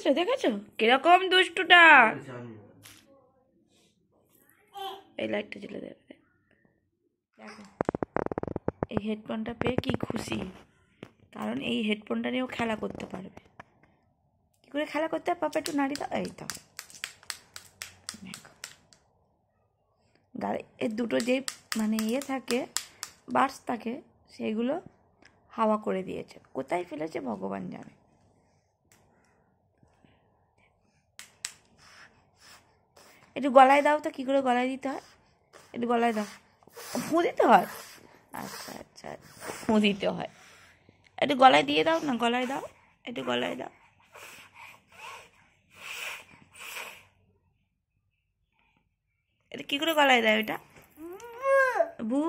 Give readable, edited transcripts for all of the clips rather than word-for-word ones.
দেখেছো দেখেছো কিরকম দুষ্টুটা। এই লাইটটা জ্বলে দেবে। দেখো এই হেডফোনটা পেয়ে কি খুশি, কারণ এই হেডফোনটা নিয়েও খেলা করতে পারবে। কি করে খেলা করতে হয় পাপা একটু নাড়ি দাও। এই তো দেখো গাড়ি এর দুটো যে মানে ইয়ে থাকে বার্স থাকে সেইগুলো হাওয়া করে দিয়েছে, কোথায় ফেলেছে ভগবান জানে। একটু গলায় দাও তো, কী করে গলায় দিতে হয় একটু গলায় দাও। ফুঁ দিতে হয়, আচ্ছা আচ্ছা ফুঁ দিতে হয়। একটু গলায় দিয়ে দাও না, গলায় দাও একটু গলায় দাও। এটা কী করে গলায় দেয় ওটা? বু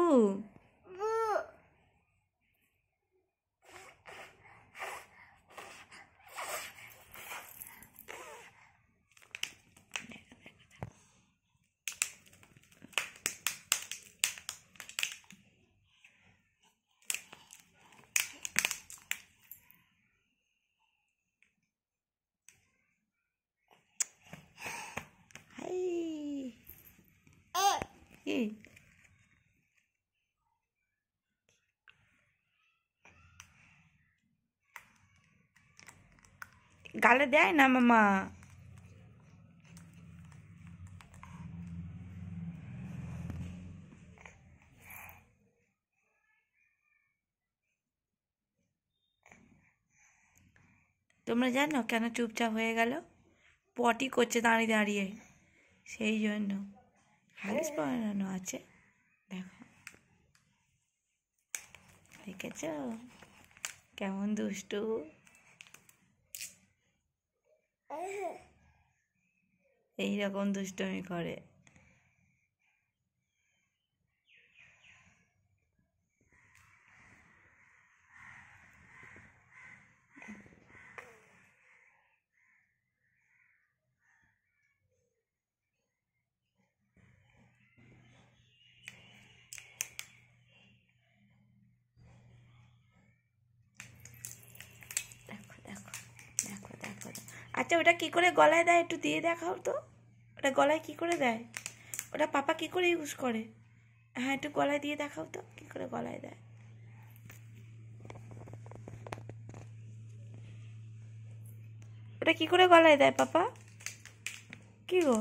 গালে দেয় না মামা। তোমরা জানো কেন চুপচাপ হয়ে গেল? পটি করছে দাঁড়িয়ে দাঁড়িয়ে, সেই জন্য। হাগিস পরানো আছে দেখো, দেখেছ কেমন দুষ্টু। এইরকম দুষ্টুমি করে। দেখো দেখো দেখো দেখো। আচ্ছা ওটা কি করে গলায় দেয় একটু দিয়ে দেখাও তো। ওটা গলায় কি করে দেয়? ওটা পাপা কি করে ইউজ করে? হ্যাঁ একটু গলায় দিয়ে দেখাও তো কি করে গলায় দেয়। ওটা কি করে গলায় দেয় পাপা? কি গো?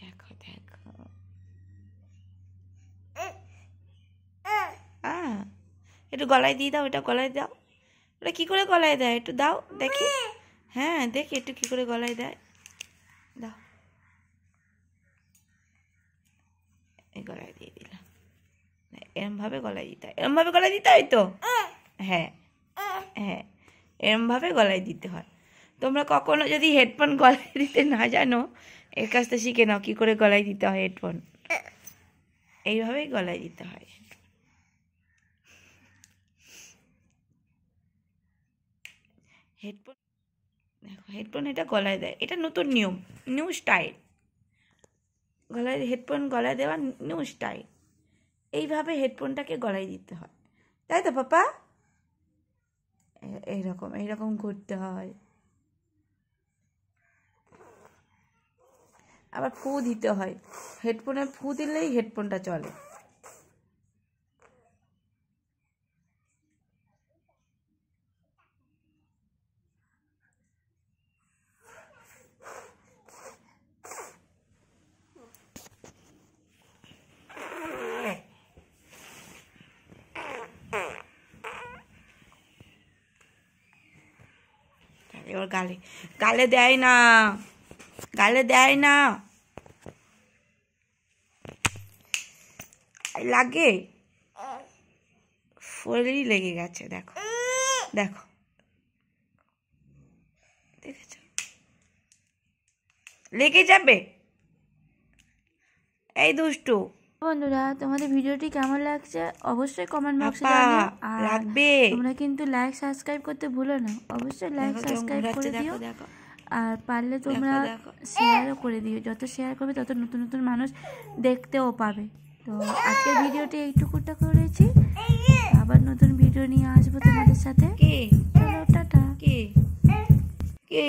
দেখো দেখো একটু গলায় দিয়ে দাও, এটা গলায় দাও। ওটা কি করে গলায় দেয় একটু দাও দেখি। হ্যাঁ দেখি একটু কি করে গলায় দেয়, দাও। এই গলায় দিয়ে দিলাম। এরমভাবে গলায় দিতে হয়, এরমভাবে গলায় দিতে হয় তো। হ্যাঁ হ্যাঁ এরমভাবে গলায় দিতে হয়। তোমরা কখনো যদি হেডফোন গলায় দিতে না জানো, এর কাছ থেকে শিখে নাও কী করে গলায় দিতে হয় হেডফোন। এইভাবেই গলায় দিতে হয় হেডফোন। দেখো হেডফোন এটা গলায় দেয়, এটা নতুন নিয়ম, নিউ স্টাইল। গলায় হেডফোন গলায় দেওয়া নিউ স্টাইল। এইভাবে হেডফোনটাকে গলায় দিতে হয়, তাই তো পাপা? এইরকম এইরকম করতে হয়। আবার ফু দিতে হয়, হেডফোনে ফু দিলেই হেডফোনটা চলে। এবার গালে গালে দেয় না, গালে দেয় না, লাগে শরীরই লেগে গেছে। দেখো দেখো দেখেছ, লেগে যাবে। এই দুষ্টু। বন্ধুরা তোমাদের ভিডিওটি কেমন লাগছে অবশ্যই কমেন্ট বক্সে জানিও। আর লাগবে তোমরা কিন্তু লাইক সাবস্ক্রাইব করতে ভুলো না, অবশ্যই লাইক সাবস্ক্রাইব করে দিও। আর পারলে তোমরা শেয়ারও করে দিও, যত শেয়ার করবে তত নতুন নতুন মানুষ দেখতেও পাবে। তো আজকের ভিডিওটি এইটুকুটা করেছি, আবার নতুন ভিডিও নিয়ে আসবো তোমাদের কি